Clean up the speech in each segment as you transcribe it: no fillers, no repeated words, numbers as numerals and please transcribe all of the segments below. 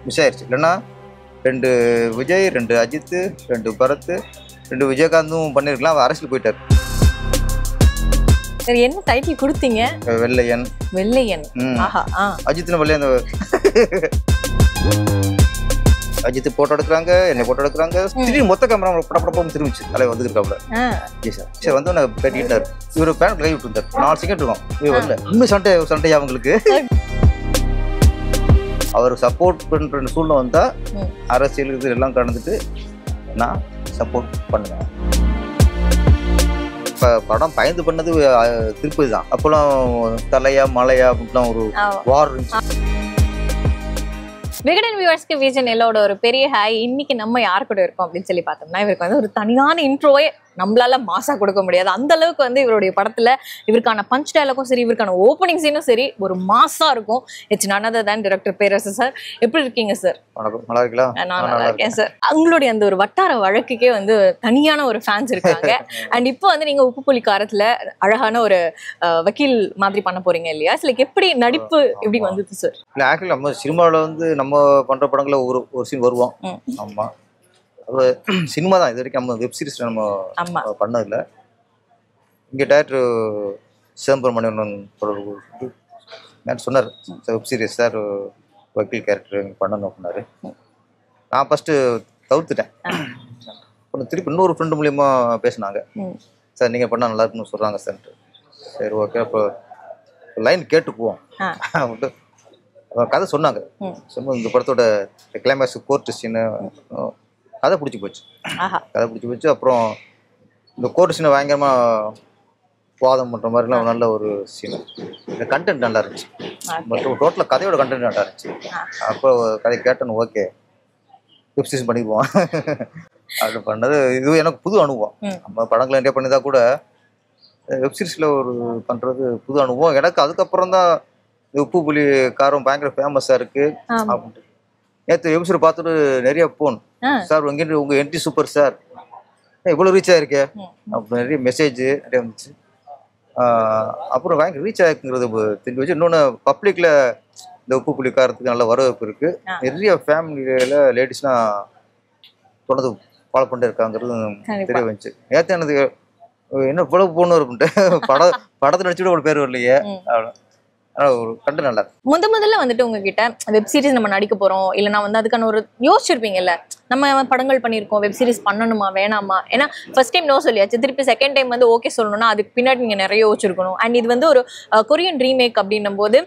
Miss ஆயிடுச்சு. இல்லைன்னா 2 விஜய், 2 அஜித், 2 பரத், 2 விஜயகாந்தும் பண்ணியிருக்கலாம். அவர் அரசியல் போயிட்டார். சரி, என்ன டைட்டில் கொடுத்தீங்க? வெள்ளையன். வெள்ளையன். ஆஹா. அஜித்னு வெள்ளையன். அஜித் போட்டோ எடுக்கிறாங்க, என்னை போட்டோ எடுக்கிறாங்க. திடீர்னு மொத்த கேமரா படப்படப்பம் திரும்பிச்சு. தலைவர் வந்துருக்காப்புல. சார் வந்து நான் கட்டிட்டார். இவர் பேன் கை விட்டு இருந்தார். 4 செகண்ட் இருக்கும். இவர் வரல. இன்னும் சண்டையா அவங்களுக்கு. அவர் சப்போர்ட் பண்ற சூழ்நிலை வந்தா அரசியல் இது எல்லாம் கடந்துட்டு நான் சப்போர்ட் பண்ணுவேன். இப்போ படம் பயந்து பண்ணது திருப்பதி தான். அப்போலாம் தலையா மலையா அப்படின்லாம் ஒரு வார் இருந்துச்சு. விகடன் வியூவர்ஸ்க்கு விஜன் எல்லோட ஒரு பெரிய ஹாய். இன்னைக்கு நம்ம யார் கூட இருக்கோம் அப்படின்னு சொல்லி பார்த்தோம்னா, இவருக்கு வந்து ஒரு தனியான இன்ட்ரோவே நம்மளால மாசா கொடுக்க முடியாது. அந்த அளவுக்கு வந்து இவருடைய படத்துல இவருக்கான பஞ்ச் டயலாகும் சரி, இவருக்கான ஓப்பனிங் சீனும் சரி ஒரு மாசா இருக்கும். It's none other than director Perarasu sir. எப்படி இருக்கீங்க சார்? நல்லா இருக்கலாம். நான் நல்லா இருக்கேன் சார். உங்களுடைய அந்த ஒரு வட்டார வழக்குக்கே வந்து தனியான ஒரு ஃபேன்ஸ் இருக்காங்க. அண்ட் இப்போ வந்து நீங்க உப்பு புலி காரத்துல அழகான ஒரு வக்கீல் மாதிரி பண்ண போறீங்க இல்லையா? எப்படி நடிப்பு எப்படி வந்தது சார்? இல்லை, ஆக்சுவலி நம்ம சினிமாவில் வந்து நம்ம பண்ற படங்களை ஒரு சீன் வருவோம். ஆமா, அது சினிமா தான். இது வரைக்கும் நம்ம வெப் சீரிஸ் நம்ம பண்ணதில்லை. இங்கே டேரக்டர் சிதம்பரம் மணிவண்ணன் சொன்னார், வெப் சீரிஸ் சார் வக்கீல் கேரக்டர் பண்ணணும் அப்படின்னாரு. நான் ஃபஸ்ட்டு தவிர்த்துட்டேன். அப்புறம் திருப்பி இன்னொரு ஃப்ரெண்டு மூலியமா பேசினாங்க. சார் நீங்கள் பண்ணால் நல்லா இருக்குன்னு சொல்கிறாங்க சார். சரி, ஓகே, அப்போ லைன் கேட்டுக்குவோம் அப்படின்ட்டு கதை சொன்னாங்க. இந்த படத்தோட கிளைமேக்ஸ் கோர்ட் சீனு கதை பிடிச்சி போச்சு. அப்புறம் இந்த கோர்ட் சீனை பயங்கரமாக வாதம் பண்ணுற மாதிரிலாம் நல்ல ஒரு சீனு. இந்த கண்டென்ட் நல்லா இருந்துச்சு. பட் டோட்டலாக கதையோட கண்டென்ட் நல்லா இருந்துச்சு. அப்போ கதை கேட்டேன்னு ஓகே வெப் சீரிஸ் பண்ணிக்குவோம் அப்படி பண்ணது. இது எனக்கு புது அனுபவம். நம்ம படங்களை நிறைய பண்ணிதான் கூட வெப் சீரிஸில் ஒரு பண்ணுறது புது அனுபவம் எனக்கு. அதுக்கப்புறம் தான் உப்பு புலி காரம் பயங்கர ஃபேமஸாக இருக்குது அப்படின்ட்டு. நேற்று வெப்சீரிஸ் பார்த்துட்டு நிறைய போன் சார் உங்க என்ட்ரி சூப்பர் சார், இவ்வளோ ரீச் ஆகிருக்கே அப்படி நிறைய மெசேஜ் நிறைய வந்துச்சு. அப்புறம் பயங்கர ரீச் ஆகிருக்குங்கிறது தெரிஞ்சு வச்சு. இன்னொன்று பப்ளிக்கில் இந்த உப்பு புலி காரத்துக்கு நல்ல வரவேற்பு இருக்குது. நிறைய ஃபேமிலியில் லேடிஸ்லாம் தொடர்ந்து ஃபாலோ பண்ணிட்டு இருக்காங்கிறது தெரிய வந்துச்சு. நேற்று எனக்கு என்ன இவ்வளவு போகணும் இருக்குன்ட்டு படத்தை நடிச்சுட்டு ஒரு பேர் வரலையே. ஒரு கண்டு நல்லா முதல்ல வந்துட்டு உங்ககிட்ட வெப் சீரிஸ் நம்ம நடிக்க போறோம் இல்லைன்னா வந்து அதுக்கான ஒரு யோசிச்சிருப்பீங்கல்ல, நம்ம படங்கள் பண்ணியிருக்கோம், வெப் சீரிஸ் பண்ணணுமா வேணாமா? ஏன்னா ஃபர்ஸ்ட் டைம் நோ சொல்லியாச்சு, திருப்பி செகண்ட் டைம் வந்து ஓகே சொல்லணும்னா அதுக்கு பின்னாடி நீங்க நிறைய யோசிச்சிருக்கணும். அண்ட் இது வந்து ஒரு கொரியன் ரீமேக் அப்படின்னும் போது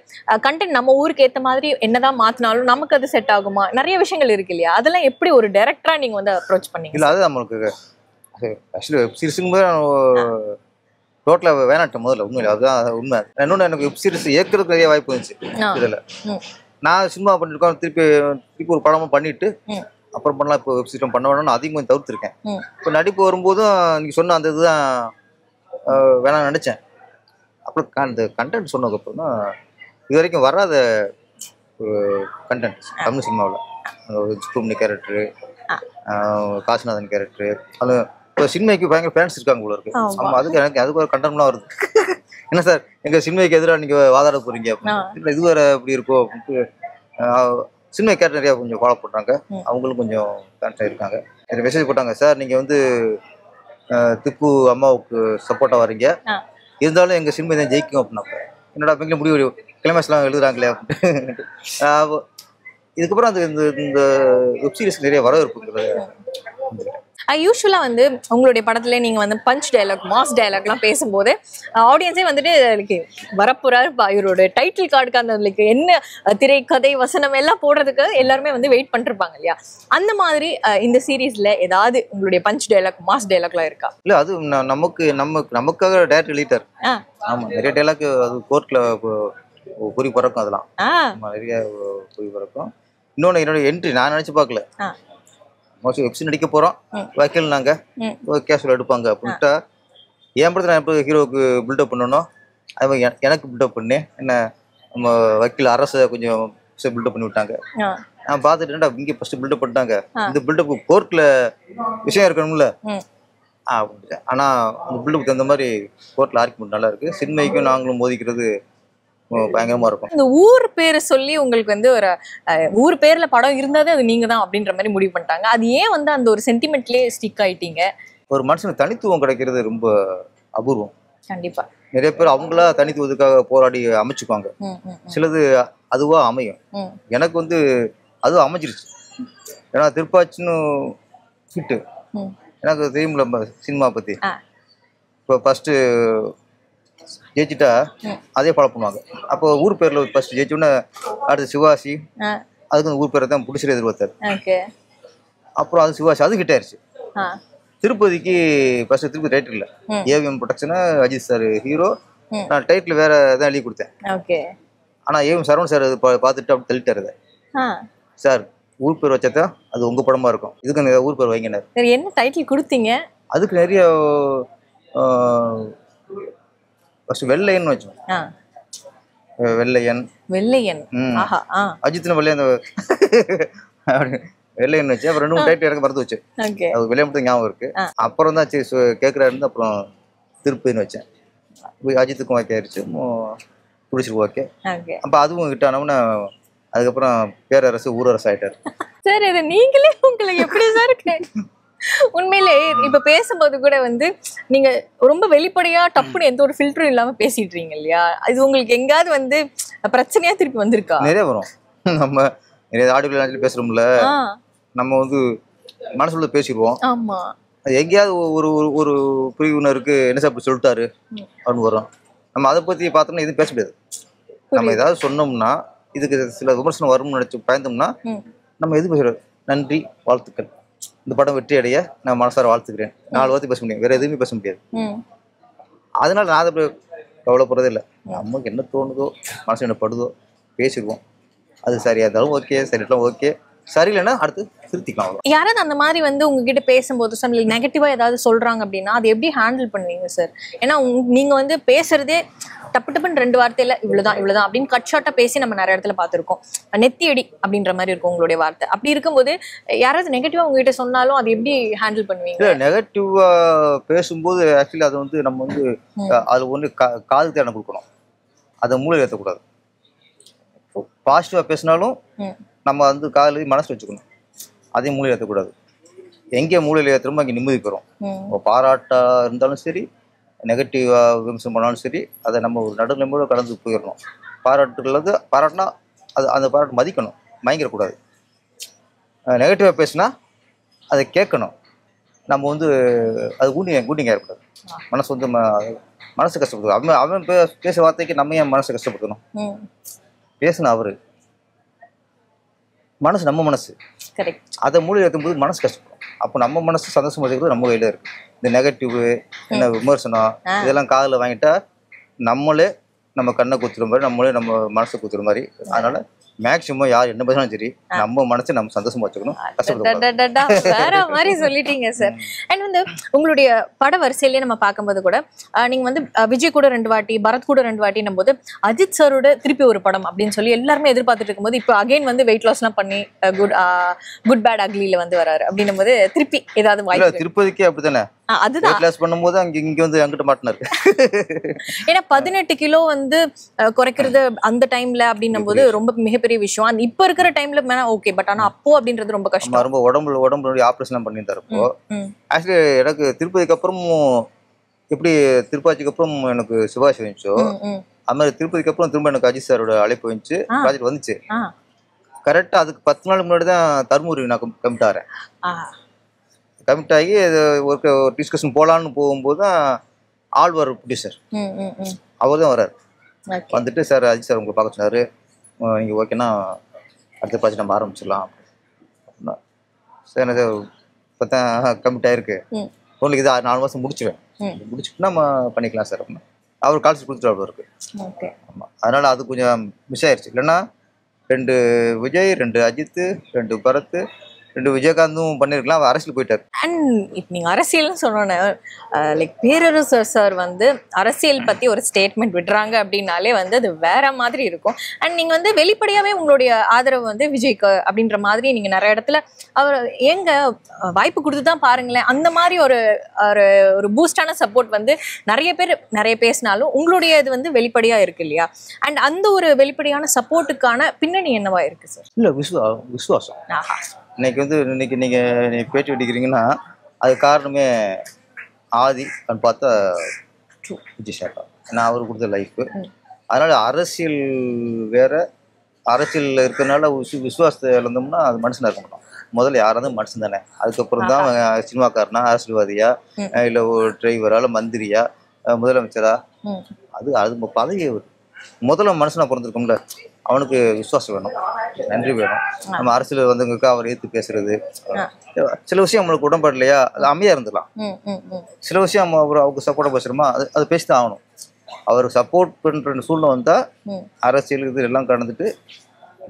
கண்டென்ட் நம்ம ஊருக்கு ஏற்ற மாதிரி என்னதான் மாத்தினாலும் நமக்கு அது செட் ஆகுமா? நிறைய விஷயங்கள் இருக்கு இல்லையா? அதெல்லாம் எப்படி ஒரு டைரக்டரா நீங்க வந்து அப்ரோச் பண்ணீங்க? இல்லை, அது நம்மளுக்கு ஆக்சுவலி வெப் சீரிஸுங்க டோட்டலாக வேணாட்டம் முதல்ல. உண்மையில அதுதான் உண்மை. இன்னொன்று எனக்கு வெப் சீரிஸ் ஏற்கிறதுக்கு நிறைய வாய்ப்பு இருந்துச்சு. இதில் நான் சினிமா பண்ணிருக்கோம், திருப்பி ஒரு படமும் பண்ணிட்டு அப்புறம் பண்ணலாம். இப்போ வெப் சீரிஸ் பண்ண வேணும்னு அதிகம் கொஞ்சம் தவிர்த்துருக்கேன். இப்போ நடிப்பு வரும்போதும் நீங்கள் சொன்ன அந்த இதுதான் வேணாம்னு நினச்சேன். அப்புறம் அந்த கண்டென்ட் சொன்னதுக்கப்புறம் தான் இது வரைக்கும் வராத ஒரு கண்டென்ட் தமிழ் சினிமாவில். சுக்குமணி கேரக்டரு, காசிநாதன் கேரக்டரு, அது இப்போ சினிமாக்கு பயங்கர ஃபேன்ஸ் இருக்காங்க போல இருக்கு. ஆமாம், அதுக்கு ஒரு கண்டென்ட்லாம் வருது. என்ன சார் எங்கள் சினிமாக்கு எதிராக நீங்கள் வாதாட போகிறீங்க அப்படின்னு. இது வேறு இப்படி இருக்கும் அப்படின்ட்டு சினிமா கேரக்டர் நிறையா கொஞ்சம் ஃபாலோ பண்ணுறாங்க. அவங்களும் கொஞ்சம் ஃபேன்ஸாக இருக்காங்க. எனக்கு மெசேஜ் போட்டாங்க, சார் நீங்கள் வந்து திப்பு அம்மாவுக்கு சப்போர்ட்டாக வரீங்க, இருந்தாலும் எங்கள் சினிமா தான் ஜெயிக்கும் அப்படின்னாப்ப என்னோட பெண்களும் முடிவு கிளைமேக்ஸ்லாம் எழுதுறாங்களே அப்படின்ட்டு. இதுக்கப்புறம் அந்த இந்த வெப் சீரிஸ் நிறைய வரவேற்புங்கிறது. யூஸ்வலா வந்து உங்களுடைய படத்துல நீங்க வந்து பஞ்ச் டயலாக், மாஸ் டயலாக்லாம் பேசும்போது ஆடியன்ஸே வந்துட்டு வரப்புறாரு இவரோட டைட்டில் கார்டுக்கு அந்த என்ன திரை கதை வசனம் எல்லாம் போடுறதுக்கு எல்லாருமே வந்து வெயிட் பண்ணிருப்பாங்க இல்லையா? அந்த மாதிரி இந்த சீரீஸ்ல ஏதாவது உங்களுடைய பஞ்ச் டயலாக், மாஸ் டயலாக்லாம் இருக்கா? இல்ல, அது நமக்காக டைரக்டர் எழுதிட்டார். ஆமா, நிறைய டயலாக் அது கோர்ட்ல குறி பறக்கும். அதெல்லாம் நிறைய குறி பறக்கும். இன்னொன்னு என்னோட என்ட்ரி நான் நினைச்சு பார்க்கல. மோஸ்ட்லி வெப்சீரிஸ் நடிக்க போகிறோம், வக்கீல் நாங்கள் கேஷுவல் எடுப்பாங்க அப்படின்ட்டா என் படத்தில் நான் எப்போ ஹீரோவுக்கு பில்டப் பண்ணணும் அது மாதிரி எனக்கு பில்டப் பண்ணி என்ன நம்ம வக்கீல் அரசை கொஞ்சம் பில்டப் பண்ணி விட்டாங்க. நான் பார்த்துட்டு இங்கே ஃபஸ்ட்டு பில்டப் பண்ணிட்டாங்க, இந்த பில்டப் கோர்ட்டில் விஷயம் இருக்கணும்ல அப்படின்ட்டு. ஆனால் அந்த பில்டப்புக்கு தகுந்த மாதிரி கோர்ட்டில் ஆர்குமெண்ட் நல்லா இருக்குது. சின்மைக்கும் நாங்களும் மோதிக்கிறது பயங்கரமா இருக்கும். இந்த ஊர் பேரை சொல்லி உங்களுக்கு வந்து ஒரு ஊர் பேர்ல படம் இருந்தாதே அது நீங்க தான் அப்படின்ற மாதிரி முடிவு பண்ணிட்டாங்க. அது ஏன் வந்து அந்த ஒரு சென்டிமெண்ட்லயே ஸ்டிக் ஆயிட்டீங்க? ஒரு மனுஷனுக்கு தனித்துவம் கிடைக்கிறது ரொம்ப அபூர்வம். கண்டிப்பா. நிறைய பேர் அவங்களா தனித்துவத்துக்காக போராடி அமைச்சுக்குவாங்க. சிலது அதுவா அமையும். எனக்கு வந்து அதுவும் அமைஞ்சிருச்சு. ஏன்னா திருப்பாச்சின்னு ஹிட்டு எனக்கு தெரியும்ல சினிமா பத்தி. இப்போ ஃபர்ஸ்ட் ஜெயிச்சுட்டா அதே ஃபாலோ பண்ணுவாங்க. அப்போ ஊர் பேர்ல ஃபர்ஸ்ட் ஜெயிச்சோன்னே அடுத்து சிவாசி, அதுக்கு ஊர் பேரை தான் பிடிச்சிட்டு எதிர்பார்த்தாரு. அப்புறம் அது சிவாசி அது ஹிட் ஆயிடுச்சு. திருப்பதிக்கு ஃபர்ஸ்ட் திருப்பதி டைட்டில் இல்லை, AVM production, Ajith sir hero, நான் டைட்டில் வேற தான் எழுதி கொடுத்தேன். ஆனால் ஏவிஎம் சரவணன் சார் பார்த்துட்டு அப்படி தள்ளிட்டாரு. சார் ஊர் பேர் வச்சா அது உங்க படமா இருக்கும், இதுக்கு ஊர் பேர் வைங்கினார். என்ன டைட்டில் கொடுத்தீங்க? அதுக்கு நிறைய வெள்ளையன் வச்சோம். வெள்ளையன் வெள்ளையன் அஜித்னு வெள்ளையன் வெள்ளையன் வச்சு அப்புறம் 2 டைட்டில் எனக்கு மறந்து வச்சு. அது வெள்ளைய மட்டும் ஞாபகம் இருக்கு. அப்புறம் தான் கேட்குறாரு, அப்புறம் திருப்பதின்னு வச்சேன். அஜித்துக்கும் ஓகே ஆயிடுச்சு, பிடிச்சிருக்கு ஓகே. அப்போ அதுவும் ஹிட் ஆனவுன்னு அதுக்கப்புறம் பேரரசு ஊரரசு ஆயிட்டாரு. சார் இது நீங்களே உங்களுக்கு எப்படி சார் இருக்கு? உண்மையிலே இப்ப பேசும்போது கூட வந்து நீங்க ரொம்ப வெளிப்படையா டப்புன்னு எந்த ஒரு ஃபில்டரும் இல்லாம பேசிடுறீங்க இல்லையா? இது உங்களுக்கு எங்காவது வந்து பிரச்சனையா திருப்பி வந்திருக்கா? நிறைய வரும். நம்ம நிறைய ஆடியோ பேசுறோம்ல, நம்ம வந்து மனசுல பேசிடுவோம். ஆமா, எங்கேயாவது ஒரு ஒரு பிரிவினருக்கு என்ன சார் சொல்லிட்டாரு அப்படின்னு வரும். நம்ம அதை பத்தி பார்த்தோம்னா எதுவும் பேச முடியாது. நம்ம ஏதாவது சொன்னோம்னா இதுக்கு சில விமர்சனம் வரும்னு நினைச்சு பயந்தோம்னா நம்ம எது பேசுறோம், நன்றி வாழ்த்துக்கள், இந்த படம் வெற்றி அடைய நான் மனசார வாழ்த்துக்கிறேன், 4 வார்த்தை பேச முடியும், வேற எதுவுமே பேச முடியாது. அதனால நான் அதை கவலைப்படுறதே இல்லை. நமக்கு என்ன தோணுதோ மனசு என்ன படுதோ பேசிடுவோம். அது சரியா இருந்தாலும் ஓகே, சரியில்லாம் ஓகே, சரியில்லைன்னா அடுத்து திருத்திக்கலாம். யாராவது அந்த மாதிரி வந்து உங்ககிட்ட பேசும்போது நெகட்டிவா ஏதாவது சொல்றாங்க அப்படின்னா அதை எப்படி ஹேண்டில் பண்ணுவீங்க சார்? ஏன்னா நீங்க வந்து பேசுறதே டப்பு டப்புன்னு 2 வார்த்தையில இவ்வளவுதான் அப்படின்னு கட் ஷார்ட்டா பேசி நம்ம நிறைய இடத்துல பார்த்துருக்கோம். நெத்தியடி அப்படின்ற மாதிரி இருக்கும் உங்களுடைய வார்த்தை. அப்படி இருக்கும்போது யாராவது நெகட்டிவா உங்ககிட்ட சொன்னாலும் அதை எப்படி ஹேண்டில் பண்ணுவீங்க? நெகட்டிவா பேசும்போது ஆக்சுவலி அதை வந்து நம்ம வந்து அது ஒன்று காது தேட கொடுக்கணும், அதை மூளையில் ஏற்றக்கூடாது. பாசிட்டிவா பேசினாலும் நம்ம வந்து காதில் மனசு வச்சுக்கணும், அதையும் மூளையில் ஏற்றக்கூடாது. எங்கே மூளையில் ஏற்றுறோமோ அங்கே நிம்மதி பெறும். பாராட்டா இருந்தாலும் சரி, நெகட்டிவா விமர்சனம் பண்ணாலும் சரி, அதை நம்ம ஒரு நடுநிலையோட கடந்து போயிடணும். பாராட்டுള്ളത് பாராட்டினா அது அந்த பாராட்டு மதிக்கணும், மயங்கிடக்கூடாது. நெகட்டிவாக பேசினா அதை கேட்கணும். நம்ம வந்து அது கூட்டிங்க இருக்கக்கூடாது. மனசு வந்து மனசு கஷ்டப்படுது. அவன் பேச வார்த்தைக்கு நம்ம ஏன் மனசு கஷ்டப்படுத்தணும்? பேசணும் அவரு, மனசு நம்ம மனசு, அதை மூளையில் ஏற்றும்போது மனசு கஷ்டப்படும். அப்போ நம்ம மனசு சந்தோஷமா இருக்கிறது நம்ம கையில இருக்கு. இந்த நெகட்டிவ் என்ன விமர்சனம் இதெல்லாம் காதில் வாங்கிட்டா நம்மளே நம்ம கண்ணை குத்துற மாதிரி, நம்மளே நம்ம மனசை குத்துற மாதிரி. அதனால மேக்சிமம் யார் என்ன பேசினாலும் சரி நம்ம மனசை நம்ம சந்தோஷமா வச்சுக்கணும், கஷ்டப்படக்கூடாது. வேற மாதிரி சொல்லிட்டீங்க சார். அண்ட் வந்து உங்களுடைய பட வரிசையிலேயே நம்ம பார்க்கும்போது கூட நீங்க வந்து விஜய் கூட 2 வாட்டி, பரத் கூட 2 வாட்டின்னும் போது அஜித் சாரோட திருப்பி ஒரு படம் அப்படின்னு சொல்லி எல்லாருமே எதிர்பார்த்துட்டு இருக்கும்போது இப்போ அகைன் வந்து வெயிட் லாஸ் எல்லாம் பண்ணி குட் பேட் அக்லில வந்து வராரு அப்படின்னும் போது திருப்பி ஏதாவது வாய்ப்பு? திருப்பதிக்கே அப்படித்தானே, அதுதான் கிளாஸ் பண்ணும்போது இங்க வந்து அங்கிட்ட மாட்டினாரு. ஏன்னா 18 கிலோ வந்து குறைக்கிறது அந்த டைம்ல அப்படின்னும் போது ரொம்ப மிகப்பெரிய விஷயம். இப்ப இருக்கிற டைம்ல வேணா ஓகே, பட் ஆனா அப்போ அப்படின்றது ரொம்ப கஷ்டம். ரொம்ப உடம்புல ஆப்ரேஷன் பண்ணியிருந்தாரு. அப்போ ஆக்சுவலி எனக்கு திருப்பதிக்கு அப்புறமும் எப்படி திருப்பாச்சிக்கு அப்புறம் எனக்கு சிவாசி வந்துச்சோ அது மாதிரி திருப்பதிக்கு அப்புறம் திரும்ப எனக்கு அஜித் சாரோட அழைப்பு வந்துச்சு, ப்ராஜெக்ட் வந்துச்சு. கரெக்டா அதுக்கு 10 நாள் முன்னாடி தான் தர்மபுரி நான் கமிட் ஆகிறேன். கமிட் ஆகி ஒரு டிஸ்கஷன் போகலான்னு போகும்போது தான் ஆழ்வார் ப்ரொடியூசர் அவர் தான் வர்றாரு. வந்துட்டு சார் அஜித் சார் உங்களை பார்க்க சொன்னார், நீங்கள் ஓகேன்னா அடுத்த ப்ராஜெக்ட் நம்ம ஆரம்பிச்சிடலாம் அப்படின்னா. சார் என்ன சார் இப்போ தான் கமிட் ஆகிருக்கு, உங்களுக்கு இது 4 மாதம் முடிச்சுட்டு நம்ம பண்ணிக்கலாம் சார் அப்படின்னா அவர் கால்ஸ் கொடுத்துட்டு அவருக்கு. ஆமாம், அதனால் அது கொஞ்சம் மிஸ் ஆயிடுச்சு. இல்லைன்னா 2 விஜய், 2 அஜித், 2 பரத், 2 விஜயகாந்தும் பண்ணிருக்கலாம், அவர் அரசியல் போயிட்டாரு. அண்ட் இப்போ நீங்க அரசியல்னு சொன்னோன்னே லைக் பேரரசர் சார் வந்து அரசியல் பத்தி ஒரு ஸ்டேட்மெண்ட் விடுறாங்க அப்படின்னாலே வந்து அது வேற மாதிரி இருக்கும். அண்ட் நீங்க வந்து வெளிப்படையாவே உங்களுடைய ஆதரவு வந்து விஜய்க்கு அப்படின்ற மாதிரி நீங்க நிறைய இடத்துல அவர் எங்க வாய்ப்பு கொடுத்து தான் பாருங்களேன் அந்த மாதிரி ஒரு ஒரு பூஸ்டான சப்போர்ட் வந்து நிறைய பேசினாலும் உங்களுடைய இது வந்து வெளிப்படையா இருக்கு இல்லையா? அண்ட் அந்த ஒரு வெளிப்படையான சப்போர்ட்டுக்கான பின்னணி என்னவா இருக்கு சார்? இல்ல விசுவாசம். இன்னைக்கு நீங்க பேட்டி வெடிக்கிறீங்கன்னா அது காரணமே ஆதி பார்த்தா விஜய் சார் தான். ஏன்னா அவர் கொடுத்த லைஃப். அதனால அரசியல் வேற, அரசியல் இருக்கிறதுனால விசுவாசத்தை இழந்தோம்னா அது மனுஷனா இருக்க மாட்டோம். முதல்ல யாராவது மனுஷன் தானே, அதுக்கப்புறம் தான் சினிமாக்காரனா, அரசியல்வாதியா, இல்லை ஒரு டிரைவரா, இல்லை மந்திரியா, முதலமைச்சரா, அது பதவி. முதல்ல மனுஷனா பிறந்திருக்கோம்ல, அவனுக்கு விசுவாசம் வேணும், நன்றி வேணும். நம்ம அரசியல் வந்தவங்களுக்கு அவர் ஏற்று பேசுறது, சில விஷயம் நம்மளுக்கு உடன்பாடு இல்லையா, அது அமைதியா இருந்துடலாம். சில விஷயம் அவருக்கு சப்போர்ட்டா பேசுறோமா, அது பேசிதான் ஆகணும். அவருக்கு சப்போர்ட் பண்ற சூழ்நிலை வந்தா அரசியல் இது எல்லாம் கடந்துட்டு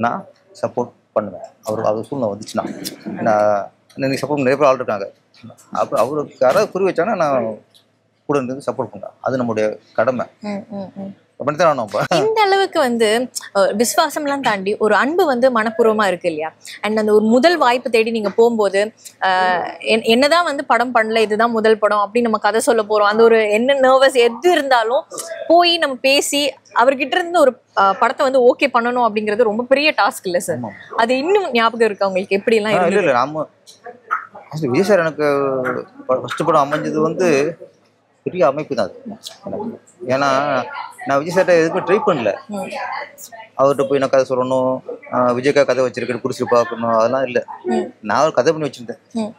நான் சப்போர்ட் பண்ணுவேன். அவர் சூழ்நிலை வந்துச்சுன்னா நான் சப்போர்ட் நிறைய பேர் ஆள் இருக்காங்க. அப்புறம் அவருக்கு யாராவது குறி வச்சாங்கன்னா நான் கூட இருந்து சப்போர்ட் பண்ணுவேன். அது நம்முடைய கடமை. இந்த அளவுக்கு வந்து விசுவாசம்லாம் தாண்டி ஒரு அன்பு வந்து மனப்பூர்வமா இருக்கு இல்லையா? அண்ட் அந்த ஒரு முதல் வாய்ப்பு தேடி நீங்க போகும்போது என்னதான் வந்து படம் பண்ணல, இதுதான் முதல் படம் அப்படின்னு நம்ம கதை சொல்ல போறோம், அந்த ஒரு என்ன நர்வஸ் எது இருந்தாலும் போய் நம்ம பேசி அவர்கிட்ட இருந்து ஒரு படத்தை வந்து ஓகே பண்ணணும் அப்படிங்கிறது ரொம்ப பெரிய டாஸ்க் இல்ல சார்? அது இன்னும் ஞாபகம் இருக்கு அவங்களுக்கு எப்படி எல்லாம் இருக்கு? விஜய் சார் எனக்கு ஃபர்ஸ்ட் படம் அமைஞ்சது வந்து பெரிய அமைப்பு தான் அது. ஏன்னா நான் விஜய் சார்ட்ட எதுக்கும் ட்ரை பண்ணல. அவர்கிட்ட போய் நான் கதை சொல்லணும், விஜய்க்கா கதை வச்சிருக்கேன் குடிச்சு பார்க்கணும், அதெல்லாம் இல்லை. நான் ஒரு கதை பண்ணி வச்சிருந்தேன்,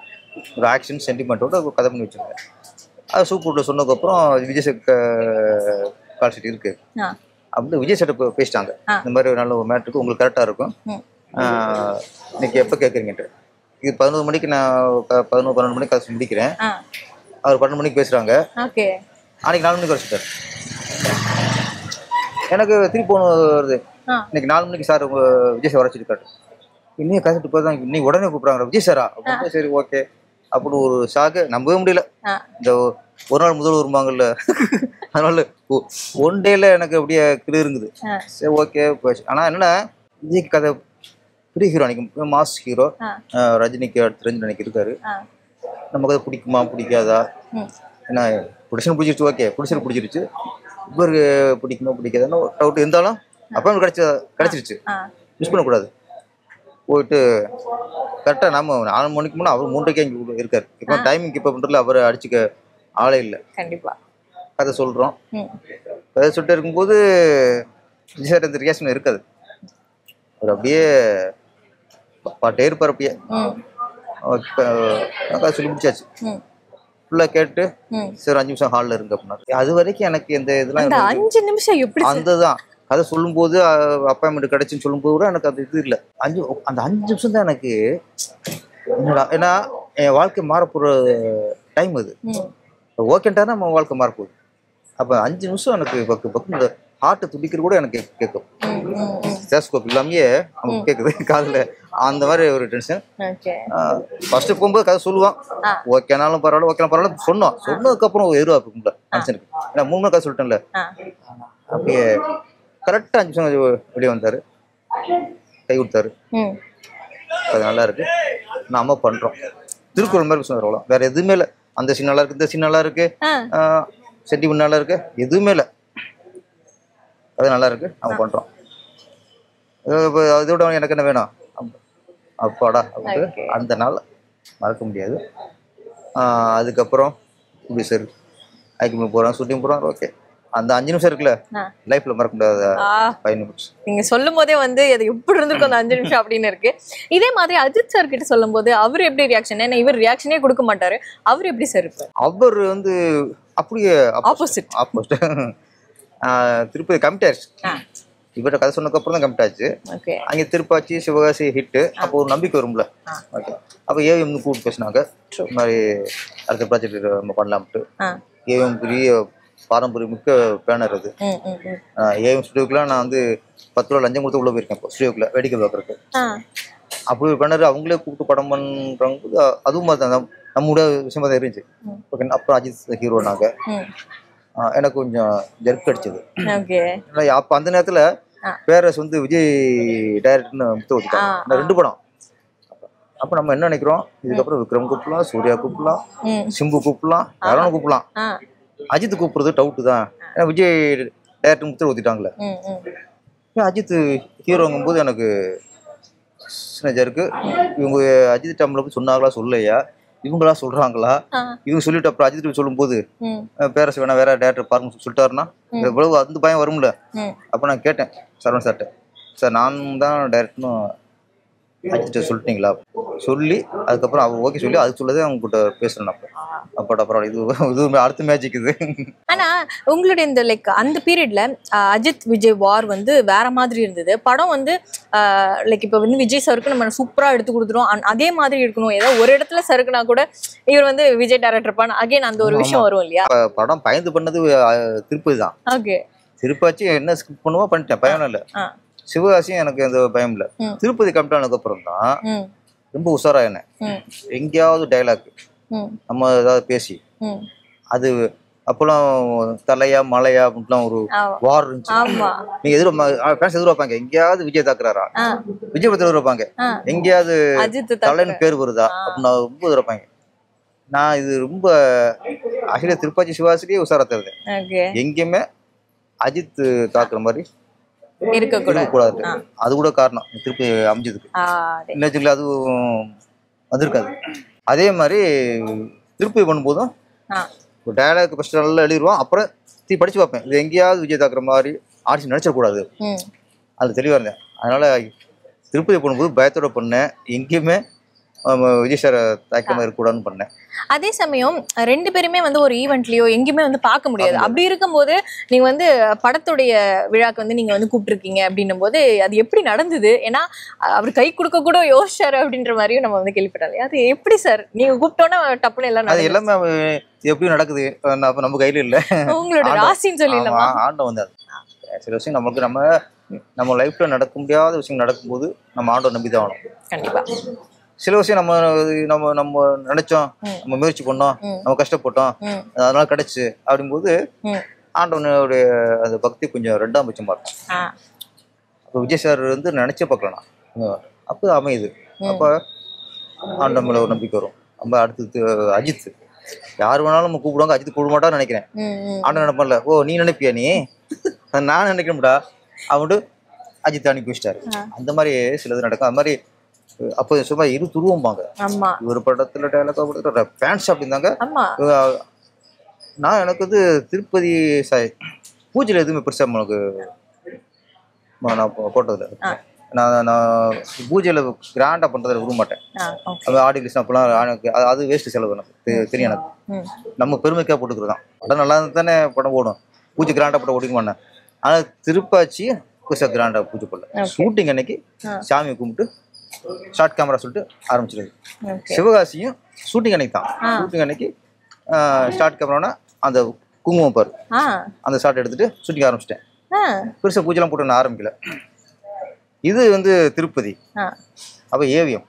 ஒரு ஆக்ஷன் சென்டிமெண்ட்டோட ஒரு கதை பண்ணி வச்சிருந்தேன். அது சூப்பர் சொன்னதுக்கப்புறம் விஜய் சார் கால் ஷீட் இருக்கு அப்படின்னு விஜய் சார்ட்ட பேசிட்டாங்க. இந்த மாதிரி ஒரு நல்ல ஒரு மேட்ருக்கு உங்களுக்கு கரெக்டாக இருக்கும், இன்னைக்கு எப்போ கேட்குறீங்கன்ட்டு. இது 11 மணிக்கு நான் 11-12 மணிக்கு கதை முடிக்கிறேன். அவர் 12 மணிக்கு பேசுறாங்க. அன்னைக்கு 4 மணிக்கு வச்சுட்டார். எனக்கு திருப்பி போன வருது, இன்னைக்கு 4 மணிக்கு சார் விஜய் சார் வரைச்சிருக்காரு. இன்னும் கதைட்டு போய் தான் இன்னைக்கு உடனே கூப்பிட்றாங்க விஜய் சாரா அப்படின்னு. சரி ஓகே அப்படி ஒரு ஷாக்கு நம்பவே முடியல. இந்த ஒரு நாள் முதல் வருவாங்கல்ல, அதனால 1 டேல எனக்கு அப்படியே கிளிருங்குது. சரி ஓகே போச்சு. ஆனால் என்னன்னா விஜய்க்கு கதை பெரிய ஹீரோ, அன்னைக்கு மாஸ் ஹீரோ, ரஜினிக்கு அடுத்து ரஞ்சித் அன்னைக்கு இருக்காரு. நமக்கு அது பிடிக்குமா பிடிக்காதா, ஏன்னா பிடிச்சனு பிடிச்சிருச்சு, ஓகே பிடிச்சனு பிடிச்சிருச்சு, இவருக்கு பிடிக்குமா பிடிக்காதான்னு டவுட் இருந்தாலும் அப்போ கிடைச்சிருச்சு, மிஸ் பண்ணக்கூடாது. போயிட்டு கரெக்டாக நம்ம 4 மணிக்கு முன்னே அவர் 3:00க்கே இங்கே இருக்காரு. இப்போ டைமிங் இப்போ பண்ணுறதுல அவர் அடிச்சுக்க ஆளே இல்லை. கண்டிப்பாக கதை சொல்கிறோம், கதை சொல்லிட்டு இருக்கும்போது விஜய் சார் இந்த ரியாக்ஷன் இருக்காது. அவர் அப்படியே பாட்டே இருப்பார். அப்படியே சொல்லி முடிச்சாச்சு, ஃபுல்லா கேட்டு சரி 5 நிமிஷம் ஹாலில் இருங்க அப்படின்னா. அது வரைக்கும் எனக்கு இந்த இதெல்லாம் 5 நிமிஷம் எப்படி அந்ததான் கதை சொல்லும்போது அப்பாயின்மெண்ட் கிடைச்சுன்னு சொல்லும்போது கூட எனக்கு அது இது இல்லை. அந்த 5 நிமிஷம் தான் எனக்கு என்னடா, ஏன்னா என் வாழ்க்கை மாறப்போற டைம் அது. ஓகேன்ட்டா நம்ம வாழ்க்கை மாறப்போகுது. அப்போ 5 நிமிஷம் எனக்கு பக்கு இந்த ஹார்ட்டை துடிக்கிற கூட எனக்கு கேட்கும். ஸ்டேஸ்கோப் இல்லாமையே நமக்கு கேட்குது காதில், அந்த மாதிரி ஒரு டென்ஷன். ஃபர்ஸ்ட் போகும்போது கதை சொல்லுவான், ஓகேனாலும் பரவாயில்ல ஓகேனாலும் பரவாயில்ல சொன்னதுக்கப்புறம் எதிர்பார்ப்புல மனுஷனுக்கு. ஏன்னா 3 மணி கதை சொல்லிட்டேன்ல, அப்படியே கரெக்டாக 5 நிமிஷம் வெளியே வந்தார், கை கொடுத்தாரு. அது நல்லா இருக்கு, நாம பண்றோம். திருக்குறள் மாதிரி விஷயம், வேற எதுவுமே இல்லை. அந்த சீன் நல்லா இருக்கு, இந்த சீன் நல்லா இருக்கு, சென்டிமெண்ட் நல்லா இருக்கு, எதுவுமே இல்லை. அது நல்லா இருக்கு, நம்ம பண்றோம். இதோட எனக்கு என்ன வேணும் அப்பாடா அப்படின்ட்டு அந்த நாள் மறக்க முடியாது. அதுக்கப்புறம் இப்படி சரி ஐக்கியமே போகிறோம், ஷூட்டிங் போகிறோம். ஓகே அந்த 5 நிமிஷம் இருக்குல்ல லைஃப்ல மறக்க முடியாத 5 நிமிஷம். நீங்க சொல்லும் போதே வந்து அது எப்படி இருந்திருக்கும் அந்த 5 நிமிஷம் அப்படின்னு இருக்கு. இதே மாதிரி அஜித் சார் கிட்ட சொல்லும் போது அவர் எப்படி ரியாக்ஷன்? ஏன்னா இவர் ரியாக்ஷனே கொடுக்க மாட்டாரு, அவர் எப்படி சார் இருப்பார்? அவர் வந்து அப்படியே ஆப்போசிட். திருப்பதி கமிட் ஆயிடுச்சு, இவர்கிட்ட கதை சொன்னதுக்கப்புறம் தான் கமிட் ஆச்சு. அங்கே திருப்பாச்சி சிவகாசி ஹிட்டு, அப்போ ஒரு நம்பிக்கை வரும்ல. ஓகே அப்போ ஏவிஎம் கூப்பிட்டு பேசினாங்க, இந்த மாதிரி அடுத்த ப்ராஜெக்ட் நம்ம பண்ணலாம்ட்டு. ஏவிஎம் பெரிய பாரம்பரிய மிக்க பேனர் அது. ஏவிஎம் ஸ்டுடியோக்குலாம் நான் வந்து 10 ரூபா லஞ்சம் கொடுத்து உள்ள போயிருக்கேன். இப்போ ஸ்டுடியோக்குள்ள வேடிக்கை பார்க்கறதுக்கு அப்படி ஒரு பண்ணாரு, அவங்களே கூப்பிட்டு படம் பண்றவங்க அதுவும் தான் நம்மளோட விஷயமா தான் இருந்துச்சு. ஓகே, அப்புறம் அஜித் ஹீரோனாங்க. எனக்கு கொஞ்சம் ஜெர்க் அடிச்சது. அப்போ அந்த நேரத்தில் பேரஸ் வந்து விஜய் டைரக்டர்னு முத்து விட்டுட்டாங்க 2 படம். அப்போ நம்ம என்ன நினைக்கிறோம், இதுக்கப்புறம் விக்ரம் கூப்பிடலாம், சூர்யா கூப்பிடலாம், சிம்பு கூப்பிடலாம், யாரும் கூப்பிடலாம். அஜித் கூப்பிடுறது டவுட்டு தான். ஏன்னா விஜய் டைரக்டர் முத்து ஊத்திட்டாங்களே. அஜித் ஹீரோங்கும் போது எனக்கு சின்ன ஜெர்க்கு. இவங்க அஜித் டைம்ல போய் சொன்னாங்களா சொல்லலையா, இவங்களா சொல்றாங்களா, இவங்க சொல்லிட்டு அப்புறம் அஜித் சொல்லும் போது பேரஸ் வேணா வேற டேரக்டர் பாருங்க சொல்லிட்டாருன்னா எவ்வளவு அந்த பயம் வரும்ல. அப்ப நான் கேட்டேன் சரவணன் சார்ட்ட, சார் நான் தான் டைரக்டர்னு அஜித் சொல்லிட்டீங்களா சொல்லி அதுக்கப்புறம் அவர் ஓகே சொல்லி அது சொல்லதே அவங்க கிட்ட பேசுறேன். அப்படா பரவாயில்ல, இது அடுத்த மேஜிக் இது. ஆனா உங்களுடைய இந்த லைக் அந்த பீரியட்ல அஜித் விஜய் வார் வந்து வேற மாதிரி இருந்தது. படம் வந்து லைக் இப்ப வந்து விஜய் சருக்கு நம்ம சூப்பரா எடுத்து கொடுத்துரும், அதே மாதிரி இருக்கணும். ஏதோ ஒரு இடத்துல சருக்குனா கூட இவர் வந்து விஜய் டைரக்டர் பண்ண அகைன் அந்த ஒரு விஷயம் வரும் இல்லையா. படம் பயந்து பண்ணது திருப்பதி தான். ஓகே, திருப்பாச்சி என்ன ஸ்கிரிப்ட் பண்ணுவோ பண்ணிட்டேன், பயம் இல்லை. சிவகாசியும் எனக்கு எந்த பயம் இல்லை. திருப்பதி கம்ப்ளீட் ஆனதுக்கு அப்புறம் தான் ரொம்ப உஷாரா என்ன எங்கேயாவது டைலாக் நம்ம ஏதாவது பேசி அது அப்பெல்லாம் தலையா மலையா அப்படின்லாம் ஒரு வார் இருந்துச்சு. நீங்க எதிர்பார்ப்பாங்க எங்கேயாவது விஜய் தாக்குறாரா, விஜய் பத்தி எதிர்பார்ப்பாங்க எங்கேயாவது தலைன்னு பேர் வருதா அப்படின்னு ரொம்ப எதிர்பார்ப்பாங்க. நான் இது ரொம்ப அகில திருப்பாச்சி சிவாசிலேயே உஷாரா தருது. எங்கேயுமே அஜித் தாக்குற மாதிரி இருக்கக்கூடாது. அது கூட காரணம் திருப்பி அமைஞ்சதுக்கு. இல்ல அதுவும் வந்திருக்காது. அதே மாதிரி திருப்பி பண்ணும்போதும் ஒரு டயலாக் ஃபர்ஸ்ட் நல்லா எழுதிடுவோம், அப்புறம் படிச்சு பார்ப்பேன் இது எங்கேயாவது விஜய் தாக்குற மாதிரி ஆடிஷன் நினைச்சிடக்கூடாது, அது தெளிவா இருந்தேன். அதனால திருப்பதி பண்ணும்போது பயத்தோட பண்ணேன், எங்கேயுமே விஜய் சார் தாக்கமா இருக்கக்கூடாதுன்னு பண்ணேன். அதே சமயம் 2 பேருமே வந்து ஒரு ஈவெண்ட்லயோ எங்கேயுமே வந்து பார்க்க முடியாது. அப்படி இருக்கும்போது நீங்க வந்து படத்துடைய விழாக்கு வந்து நீங்க வந்து கூப்பிட்டுருக்கீங்க அப்படின்னும் போது அது எப்படி நடந்தது? ஏன்னா அவர் கை கொடுக்க கூட யோசிச்சாரு அப்படின்ற மாதிரியும் நம்ம வந்து கேள்விப்பட்டாலே. அது எப்படி சார் நீங்க கூப்பிட்டோன்னா டப்புன்னு எல்லாம் அது எல்லாமே எப்படி நடக்குது நம்ம கையில இல்ல, உங்களோட ராசின்னு சொல்லிடலாமா? ஆண்டவன் வந்து சில விஷயம் நமக்கு நம்ம லைஃப்ல நடக்க முடியாத விஷயம் நடக்கும்போது நம்ம ஆண்டவன் நம்பி தான் ஆகணும். கண்டிப்பா. சில விஷயம் நம்ம நினைச்சோம், நம்ம முயற்சி பண்ணோம், நம்ம கஷ்டப்பட்டோம், அதனால கிடைச்சு அப்படிங்கும்போது ஆண்டவனுடைய அந்த பக்தி கொஞ்சம் 2ஆம் பட்சமா இருக்கும். அப்போ விஜய் சார் வந்து நினைச்சே பார்க்கலாம், அப்போ அமையுது. அப்போ ஆண்டவன் மேல ஒரு நம்பிக்கை வரும். நம்ம அடுத்தது அஜித் யார் வேணாலும் நம்ம கூப்பிடுவாங்க, அஜித் கூப்பிட மாட்டான்னு நினைக்கிறேன். ஆண்டவன் நினைப்பல, ஓ நீ நினைப்பியா, நீ நான் நினைக்கிறேன்டா அவன்ட்டு அஜித் அனுப்பி வச்சிட்டாரு. அந்த மாதிரி சிலது நடக்கும். அது மாதிரி அப்போ சும்மா இரு துருவம்பாங்க, ஒரு படத்துல டைலாக் ஃபேன்ஸ் அப்படின்னாங்க. நான் எனக்கு வந்து திருப்பதி பூஜையில் எதுவுமே பெருசா எனக்கு நான் போட்டதில்லை. நான் பூஜையில் கிராண்டா பண்றதுல விரும்ப மாட்டேன். அது ஆடி லிஸ்ட் அப்பெல்லாம் அது வேஸ்ட் செலவு எனக்கு தெரியும். எனக்கு நம்ம பெருமைக்காக போட்டுக்கிறது தான். படம் நல்லா இருந்து தானே படம் ஓடும், பூஜை கிராண்டா படம் ஓடிக்க மாட்டேன். ஆனால் திருப்பாச்சி பெருசாக கிராண்டா பூஜை பண்ணல. ஷூட்டிங் அன்னைக்கு சாமியை கும்பிட்டு ஷார்ட் கேமரா சொல்லிட்டு ஆரம்பிச்சிருது. சிவகாசியும் ஷூட்டிங் அன்னைக்கு தான். ஷூட்டிங் அன்னைக்கு ஷார்ட் கேமரானா அந்த குங்குமம் பாரு, அந்த ஷார்ட் எடுத்துட்டு ஷூட்டிங் ஆரம்பிச்சிட்டேன். பெருசாக பூஜைலாம் போட்டு நான் ஆரம்பிக்கல. இது வந்து திருப்பதி. அப்போ ஏவிஎம்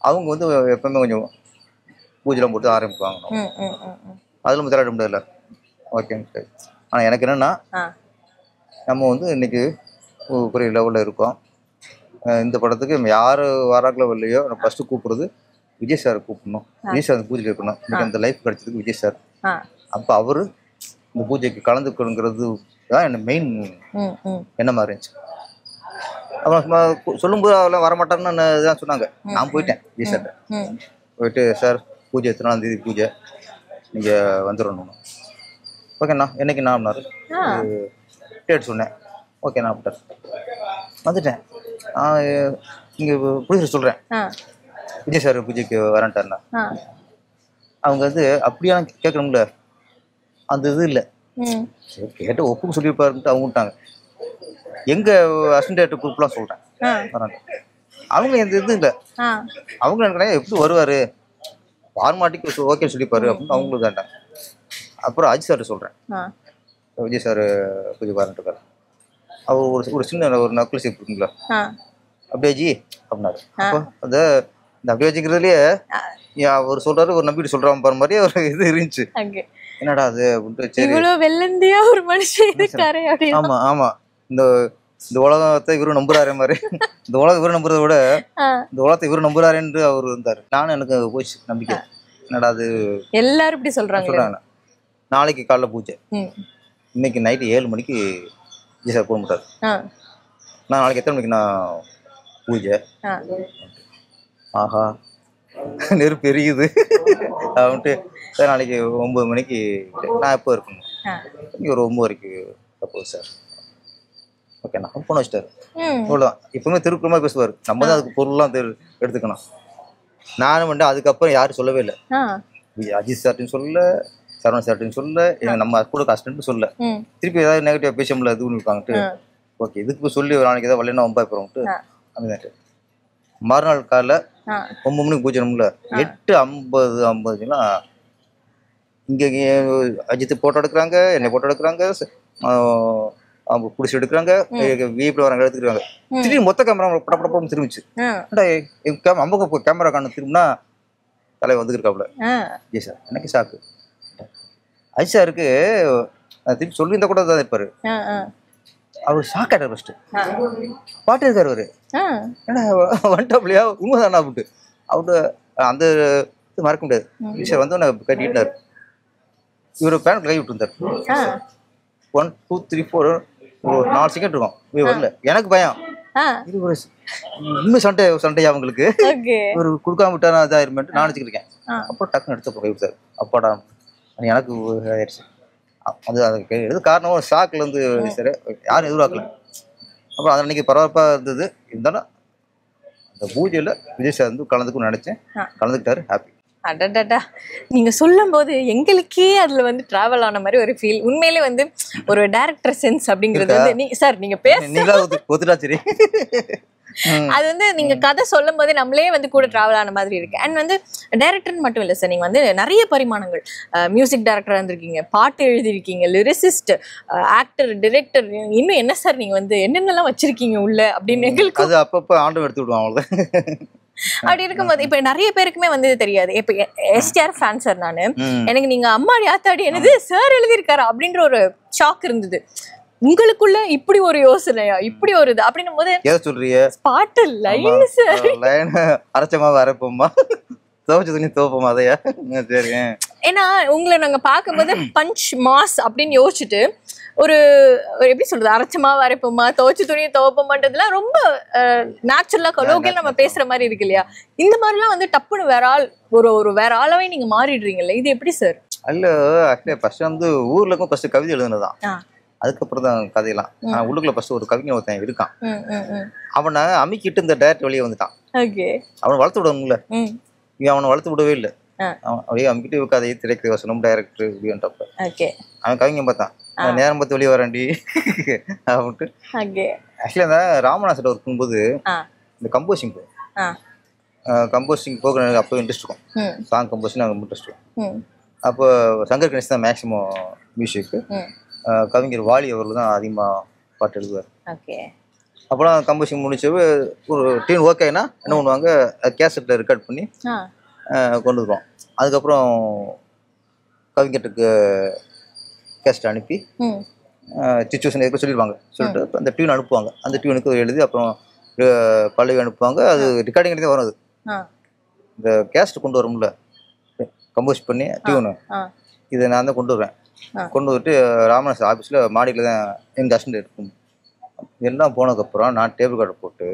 அவங்க வந்து எப்பவுமே கொஞ்சம் பூஜைலாம் போட்டு ஆரம்பிப்பாங்க. அதில் நம்ம திராட முடியாதுல்ல. ஓகே. ஆனால் எனக்கு என்னன்னா, நம்ம வந்து இன்னைக்கு பெரிய லெவலில் இருக்கோம். இந்த படத்துக்கு யார் வராங்களோ இல்லையோ நம்ம ஃபர்ஸ்ட் கூப்பிடுறது விஜய் சார் கூப்பிடணும், விஜய் சார் பூஜைக்கு இருக்கணும். இன்னைக்கு அந்த லைஃப் கிடைச்சதுக்கு விஜய் சார். அப்போ அவரு இந்த பூஜைக்கு கலந்துக்கணுங்கிறது தான் என்ன மெயின் எண்ணமாக இருந்துச்சு. அப்புறம் சொல்லும்போது அவெல்லாம் வரமாட்டான்னு தான் சொன்னாங்க. நான் போயிட்டேன் விஜய் சார்ட்ட போயிட்டு, சார் பூஜை எத்தனாம் தேதி பூஜை, நீங்கள் வந்துடணும். ஓகேண்ணா என்னைக்குண்ணா அப்படின்னாரு. டேட் சொன்னேன். ஓகேண்ணா அப்படின்ட்டார். வந்துட்டேன். இங்கே ப்ரொடியூசர் சொல்கிறேன் விஜய் சார் பூஜைக்கு வரேன்ட்டாருண்ணா. அவங்க வந்து அப்படியா கேட்கணும்ல, அந்த இது இல்லை. கேட்டு ஒப்புக்கு சொல்லியிருப்பாருன்ட்டு அவங்க விட்டாங்க. எங்கள் அசிஸ்டன்ட் டைரக்டர் குரூப்லாம் சொல்கிறேன் வராங்க. அவங்க எந்த இது இல்லை. அவங்க நினைக்கிறேன் எப்படி வருவார், ஃபார்மாட்டிக்கு ஓகே சொல்லிப்பாரு அப்படின்னு அவங்களுக்கு தாண்டாங்க. அப்புறம் அஜித் சார்ட்ட சொல்கிறேன், விஜய் சார் பூஜை வரேன்ட்டு அவர் ஒரு சின்ன ஒரு நக்குல் ஷேப் இருக்குங்களா, அப்படியே ஜி அப்படின்னாரு. அப்போ அந்த அப்படியே வச்சுக்கிறதுலயே அவர் சொல்றாரு ஒரு நம்பிட்டு சொல்றான் பாரு மாதிரி ஒரு இது இருந்துச்சு. என்னடா அது அப்படின்ட்டு சரி இவ்வளவு வெள்ளந்தியா ஒரு மனுஷன் இருக்காரு. ஆமா ஆமா இந்த இந்த உலகத்தை இவரு நம்புறாரு மாதிரி இந்த உலகம் இவரு நம்புறத விட இந்த உலகத்தை இவரு நம்புறாருன்னு அவர் இருந்தாரு. நானும் எனக்கு போச்சு நம்பிக்கை. என்னடா அது எல்லாரும் இப்படி சொல்றாங்க. நாளைக்கு காலைல பூஜை, இன்னைக்கு நைட்டு 7 மணிக்கு ஜி சார் போக நான் நாளைக்கு எத்தனை மணிக்கு நான் பூஜை. ஆஹா நெருப்பு எரியுது அப்படின்ட்டு சார் நாளைக்கு 9 மணிக்கு நான் எப்போ இருக்கணும் இங்கே ஒரு 9 வரைக்கும் அப்போது சார் ஓகேண்ணா ஃபோன் வச்சுட்டாரு. இவ்வளோதான். எப்பவுமே திருக்குறமா பேசுவார். நம்ம தான் அதுக்கு பொருள்லாம் எடுத்துக்கணும். நானும் வந்து அதுக்கப்புறம் யாரும் சொல்லவே இல்லை. அஜித் சார்ட்டையும் சொல்லல, சரவணன் சார்ட்டையும் சொல்லல, நம்ம கூட கஷ்டம்னு சொல்லல. திருப்பி ஏதாவது நெகட்டிவா பேச இது பண்ணிருப்பாங்கட்டு ஓகே இதுக்கு சொல்லி ஒரு நாளைக்கு ஏதாவது வரலன்னா 9 போகிறோம்ட்டு அப்படின்ட்டு மறுநாள் காலைல 9 மணிக்கு பூஜை நம்மள 8:50 இங்கே அஜித் போட்டோ எடுக்கிறாங்க, என்னை போட்டோ எடுக்கிறாங்க, அவங்க பிடிச்சி எடுக்கிறாங்க, வீட்டில் வராங்க எடுத்துக்கிறாங்க. திடீர்னு மொத்த கேமரா படப்படப்படம் திரும்பிச்சு. அம்பக்கு கேமரா காண திரும்பினா தலை வந்துருக்காப்புல. ஜி சார் எனக்கு ஷாக்கு. அஜித் சாருக்கு திருப்பி சொல்லியிருந்தா கூட தான் இருப்பாரு. அவர் ஷாக் ஆயிட்டார். ஃபர்ஸ்ட் பாட்டு இருக்காரு அவரு. ஏன்னா வந்துட்டாப்லையா உண்மைதானா அப்படின்ட்டு அவரு அந்த இது மறக்க முடியாது. சார் வந்து கட்டிட்டாரு. இவரு பேண்ட் கை விட்டுருந்தார். 1 2 3 4 ஒரு 4 செகண்ட் இருக்கும். வரல. எனக்கு பயம். இது ஒரு உண்மை சண்டையா அவங்களுக்கு ஒரு கொடுக்காம விட்டா இதாயிருமேன்ட்டு நான் நினைச்சுக்கிட்டு இருக்கேன். அப்புறம் டக்குன்னு எடுத்து கை விட்டாரு. அப்பாடா எனக்கு ஆயிடுச்சு. அது அதுக்கு எது காரணம் ஷாக்ல இருந்து சரி யாரும் எதிர்பார்க்கல. அப்புறம் அது அன்னைக்கு பரபரப்பா இருந்தது. இருந்தாலும் அந்த பூஜையில விஜய் சார் வந்து கலந்துக்கும் நினைச்சேன். கலந்துக்கிட்டாரு. ஹாப்பி. அடடா நீங்க சொல்லும் போது எங்களுக்கே அதுல வந்து டிராவல் ஆன மாதிரி ஒரு ஃபீல். உண்மையிலே வந்து ஒரு டைரக்டர் சென்ஸ் அப்படிங்கிறது வந்து சார் நீங்க ஒத்துட்டா சரி. அது வந்து நீங்க கதை சொல்லும் போதே நம்மளே வந்து கூட டிராவல் ஆன மாதிரி இருக்கு. அண்ட் வந்து டைரக்டர் மட்டும் இல்லை சார், நீங்க வந்து நிறைய பரிமாணங்கள் மியூசிக் டைரக்டரா இருந்திருக்கீங்க, பாட்டு எழுதிருக்கீங்க, லிரிசிஸ்ட், ஆக்டர், டிரெக்டர், இன்னும் என்ன சார் நீங்க வந்து என்னென்னலாம் வச்சிருக்கீங்க உள்ள அப்படின்னு எங்களுக்கு அது அப்பப்போ ஆண்டு எடுத்து விடுவோம் அவ்வளோ. அப்படி இருக்கும்போது இப்ப நிறைய பேருக்குமே வந்து தெரியாது. இப்ப எஸ்டிஆர் ஃபேன் சார் நானு, எனக்கு நீங்க அம்மாடி ஆத்தாடி என்னது சார் எழுதியிருக்காரு அப்படின்ற ஒரு ஷாக் இருந்தது. உங்களுக்குள்ள இப்படி ஒரு யோசனையா, இப்படி ஒரு இது அப்படின்னும் போது சொல்றீங்க பாட்டு லைன் சார் லைன் அரைச்சமா அரைப்போமா துவச்சு துணி துவப்போமா அதையா சரி. ஏன்னா உங்களை நாங்க பார்க்கும்போது பஞ்ச் மாஸ் அப்படின்னு யோசிச்சுட்டு ஒரு எப்படி சொல்றது அரைச்சமா அரைப்போமா துவச்சு துணியை துவப்போமான்றதுலாம் ரொம்ப நேச்சுரலா கலோக்கியல் நம்ம பேசுற மாதிரி இருக்கு இல்லையா? இந்த மாதிரிலாம் வந்து டப்புன்னு வேற ஆள் ஒரு வேற ஆளாவே நீங்க மாறிடுறீங்கல்ல, இது எப்படி சார்? அல்ல ஆக்சுவலி ஃபர்ஸ்ட் வந்து ஊர்ல இருக்கும் ஃபர்ஸ்ட் கவிதை எழுதுனதுதான். அதுக்கப்புறம் தான் கதையெல்லாம். ஆனா உள்ளுக்குள்ள ஃபர்ஸ்ட் ஒரு கவிஞன் ஒருத்தன் இருக்கான். அவனை அமிக்கிட்டு இந்த டைரக்ட் வெளியே வந்துட்டான். அவனை வளர்த்து விடணும்ல, இவன் அவனை வளர்த்து விடவே இல்லை. அப்படியே அமிக்கிட்டு கதையை திரைக்கு வசனம் டைரக்டர் இப்படின்றப்ப அவன் கவிஞன் பார்த்தான். நேரம் பார்த்து வெளியே வராண்டி அப்படின்ட்டு. ஆக்சுவலி அந்த ராமநாசன் ஒர்க் பண்ணும்போது இந்த கம்போசிங் போக எனக்கு அப்போ இன்ட்ரெஸ்ட் இருக்கும். சாங் கம்போசிங் எனக்கு இன்ட்ரெஸ்ட் இருக்கும். அப்போ சங்கர் கணேஷ் தான் மேக்ஸிமம் மியூசிக்கு. கவிஞர் வாலி அவர்கள் தான் அதிகமாக பாட்டு எழுதுவார். அப்போலாம் கம்போசிங் முடிச்சு ஒரு டியூன் ஓகேனா என்ன பண்ணுவாங்க, கேசட்டில் ரெக்கார்ட் பண்ணி கொண்டு வருவோம். அதுக்கப்புறம் கவிஞருக்கு கேசட் அனுப்பி சிச்சுவேஷன் எதுக்கு சொல்லிடுவாங்க. சொல்லிட்டு அந்த டியூன் அனுப்புவாங்க. அந்த டியூனுக்கு எழுதி அப்புறம் பல்லவி அனுப்புவாங்க. அது ரெக்கார்டிங் தான் வரும். அது இந்த கேசட் கொண்டு வரும்ல கம்போஸ் பண்ணி டியூனு, இதை நான் தான் கொண்டு வருவேன். கொண்டு வந்துட்டு ராமநாசன் ஆஃபீஸில் மாடியில் தான் எங்கள் அசிஸ்டன்ட் இருக்கும். எல்லாம் போனதுக்கப்புறம் நான் டேபிள் கார்டை போட்டு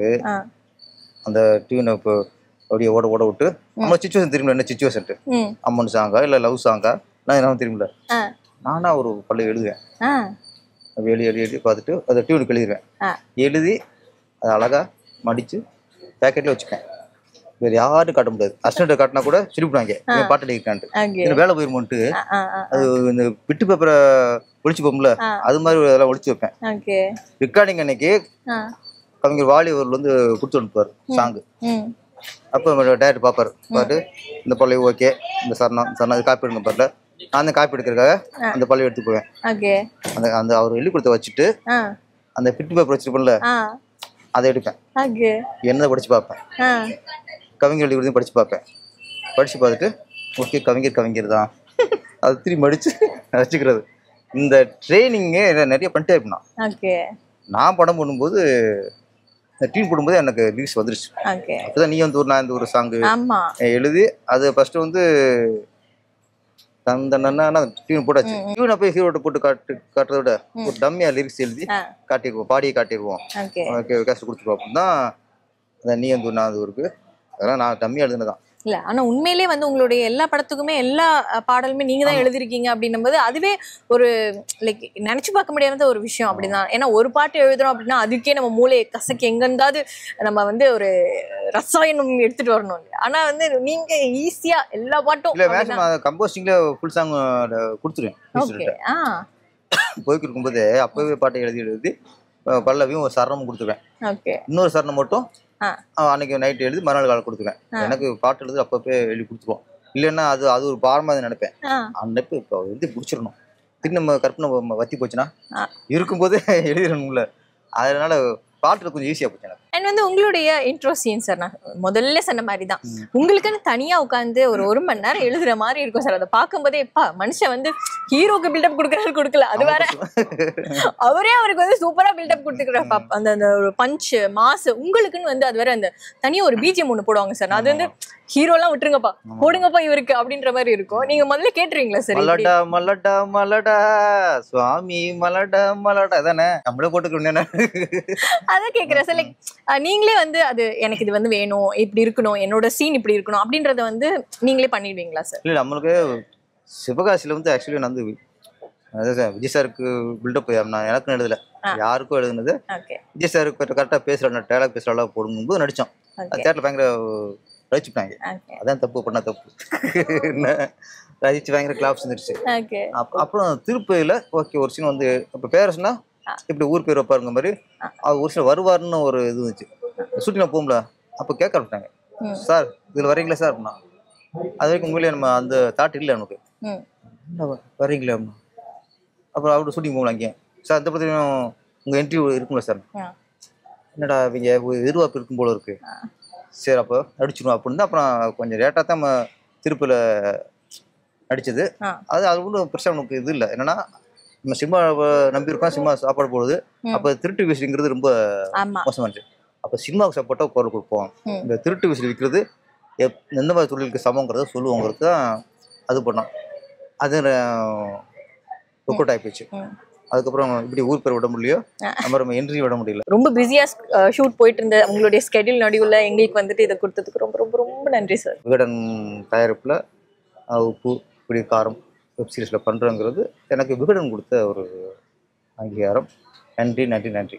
அந்த டியூனை இப்போ அப்படியே ஓட விட்டு நம்ம சிச்சுவேஷன் திரும்பல. என்ன சிச்சுவேஷன்ட்டு அம்மன் சாங்கா இல்லை லவ் சாங்கா நான் என்ன திரும்பல. நானா ஒரு பல்லவி எழுதுவேன். எழுதி பார்த்துட்டு அதை டியூனுக்கு எழுதிடுவேன். எழுதி அதை அழகாக மடித்து பேக்கெட்டில் வச்சுப்பேன். வேறு யாரும் காட்ட முடியாது. அசிஸ்டன்ட் காட்டினா கூட சொல்லிவிடுவாங்க பாட்டு எழுதிக்கான்ட்டு. வேலை போயிருமோன்ட்டு அது இந்த பிட்டு பேப்பரை ஒழிச்சு போகும்ல, அது மாதிரி அதெல்லாம் ஒழிச்சு வைப்பேன். ரெக்கார்டிங் அன்னைக்கு கவிஞர் வாலி அவர்கள் வந்து கொடுத்து அனுப்புவார் சாங்கு. அப்போ டேரக்டர் பார்ப்பார். பார்த்து இந்த பல்லவி ஓகே, இந்த சரணம் காப்பி எடுங்க பாருல, நான் அந்த காப்பி எடுக்கிறதுக்காக அந்த பல்லவி எடுத்து போவேன். அந்த அவர் எழுதி கொடுத்த வச்சுட்டு அந்த பிட்டு பேப்பர் வச்சிருப்போம்ல அதை எடுப்பேன், ஓகே. என்ன படிச்சு பார்ப்பேன், ஆ. கவிஞர் எழுதி படிச்சு பார்ப்பேன். படிச்சு பார்த்துட்டு ஓகே கவிஞர் தான், அது திரும்பி மடிச்சு வச்சுக்கிறது. இந்த ட்ரைனிங்கே நிறைய பண்ணிட்டே இருப்பேன் நான். ஓகே. நான் படம் பண்ணும்போது டீம் போடும்போது எனக்கு லிரிக்ஸ் வந்துருச்சு. ஓகே. அப்பதான் நீ வந்து ஒரு நான் இந்த ஒரு சாங்கு ஆமா. எழுதி அது ஃபர்ஸ்ட் வந்து தந்தனா டியூன் போட்டாச்சு. டியூனை போய் ஹீரோட்ட போட்டு காட்டுறத விட ஒரு டம்மியா லிரிக்ஸ் எழுதி காட்டிடுவோம், பாடியை காட்டிடுவோம், ஓகே. கேஷ் கொடுத்துருவோம் அப்படின்னு தான் நீ வந்து நான் அது இருக்கு. அதெல்லாம் நான் டம்மியா எழுதுனதான். இல்ல ஆனா உண்மையிலே வந்து உங்களுடைய எல்லா படத்துக்குமே எல்லா பாடலுமே நீங்க தான் எழுதிருக்கீங்க அப்படின்னும் போது அதுவே ஒரு லைக் நினைச்சு பார்க்க முடியாத ஒரு விஷயம் அப்படிதான். ஏன்னா ஒரு பாட்டு எழுதுறோம் அப்படின்னா அதுக்கே நம்ம மூளையை கசக்கி எங்க இருந்தாவது நம்ம வந்து ஒரு ரசாயனம் எடுத்துட்டு வரணும். ஆனா வந்து நீங்க ஈஸியா எல்லா பாட்டும் இல்ல மேக்ஸிமம் கம்போசிங்ல ஃபுல் சாங் கொடுத்துருவேன். ஓகே. போய்க்கு இருக்கும்போது அப்பவே பாட்டை எழுதி பல்லவியும் ஒரு சரணமும் கொடுத்துருவேன். ஓகே. இன்னொரு சரணம் மட்டும் அன்னைக்கு நைட் எழுதி மறுநாள் காலை கொடுத்துருவேன். எனக்கு பாட்டு எழுதி அப்பப்பே எழுதி கொடுத்துருவோம். இல்லைன்னா அது ஒரு பாரமா நினைப்பேன். அந்த இப்போ எழுதி பிடிச்சிடணும், திரும்ப நம்ம கற்பனை வத்தி போச்சுன்னா இருக்கும்போதே எழுதிடணும்ல. அதனால பாட்டு கொஞ்சம் ஈஸியா போச்சு எனக்கு. அண்ட் வந்து உங்களுடைய இன்ட்ரோ சீன் சார் நான் முதல்ல சொன்ன மாதிரி தான் உங்களுக்குன்னு தனியா உட்காந்து ஒரு மணி நேரம் எழுதுற மாதிரி இருக்கும் சார். அதை பார்க்கும்போதே மனுஷன் வந்து ஹீரோக்கு பில்டப் கொடுக்கல, அது வேற அவரே அவருக்கு வந்து சூப்பரா பில்டப் கொடுத்துக்கிற அந்த ஒரு பஞ்ச் மாசு உங்களுக்குன்னு வந்து அது வேற அந்த தனியா ஒரு பிஜிஎம் ஒண்ணு போடுவாங்க சார். அது வந்து ஹீரோலாம் விட்டுருங்கப்பா போடுங்கப்பா இவருக்கு அப்படின்ற மாதிரி இருக்கும். நீங்க முதல்ல கேட்டுறீங்களா சார்? மலடா மலடா மலடா சுவாமி மலடா மலடா தானே நம்மளே போட்டுக்கணும். அதான் கேக்குறேன் சார். லைக் நீங்களே வந்து அது எனக்கு இது வந்து வேணும், இப்படி இருக்கணும், என்னோட சீன் இப்படி இருக்கணும் அப்படின்றத வந்து நீங்களே பண்ணிடுவீங்களா சார்? இல்லை நம்மளுக்கு சிவகாசியில் வந்து ஆக்சுவலி நான் வந்து விஜய் சாருக்கு பில்டப் நான் எனக்கும் எழுதல, யாருக்கும் எழுதுனது. விஜய் சாருக்கு கரெக்டாக பேசுகிற டைலாக் பேசுகிற போடும்போது நடித்தோம். தேட்டரில் பயங்கர ரசிச்சுட்டாங்க. அதான் தப்பு பண்ண தப்பு ரசிச்சு பயங்கர கிளாப்ஸ் வந்துருச்சு. அப்புறம் திருப்பதியில் ஓகே ஒரு சீன் வந்து இப்போ பேரஸ்னா இப்படி ஊர் பேர் வைப்பாருங்க மாதிரி அவர் ஒரு சில வருவாருன்னு ஒரு இது இருந்துச்சு. ஷூட்டிங் போகும்ல அப்போ கேட்க ஆரம்பிச்சிட்டாங்க, சார் இதில் வரீங்களா சார் அப்படின்னா. அது வரைக்கும் உண்மையிலே நம்ம அந்த தாட் இல்லை நமக்கு, வரீங்களா அப்படின்னா. அப்புறம் அவரோட ஷூட்டிங் போகலாம் அங்கேயே, சார் இந்த பற்றியும் உங்கள் இன்டர்வியூ இருக்குங்களா சார். என்னடா இவங்க எதிர்பார்ப்பு இருக்கும் போல இருக்கு, சரி அப்போ நடிச்சிடும் அப்படின்னு தான். அப்புறம் கொஞ்சம் லேட்டாக தான் நம்ம திருப்பில் நடிச்சது. அது ஒன்றும் பிரச்சனை நமக்கு இது இல்லை. என்னன்னா நம்ம சினிமா நம்பி இருக்கோம், சினிமா சாப்பாடு போடுது. அப்போ திருட்டு விசிறிங்கிறது ரொம்ப மோசமாச்சு. அப்போ சினிமாவுக்கு சப்போர்ட்டாக குரல் கொடுப்போம். இந்த திருட்டு விசிறி விற்கிறது எந்த மாதிரி தொழிலுக்கு சமங்கிறத சொல்லுவோங்கிறது தான் அது பண்ணோம். அது ஒர்க் அவுட் ஆகிப்போச்சு. அதுக்கப்புறம் இப்படி ஊர் பேர் விட முடியலையோ நம்ம என்ட்ரி விட முடியல. ரொம்ப பிஸியா ஷூட் போயிட்டு இருந்த உங்களுடைய ஸ்கெடியூல் நடுவில் எங்களுக்கு வந்துட்டு இதை கொடுத்ததுக்கு ரொம்ப ரொம்ப ரொம்ப நன்றி சார். விகடன் தயாரிப்பில் உப்பு இப்படி காரம் வெப் சீரிஸில் பண்ணுறோங்கிறது எனக்கு விகடன் கொடுத்த ஒரு அங்கீகாரம். நன்றி நன்றி நன்றி.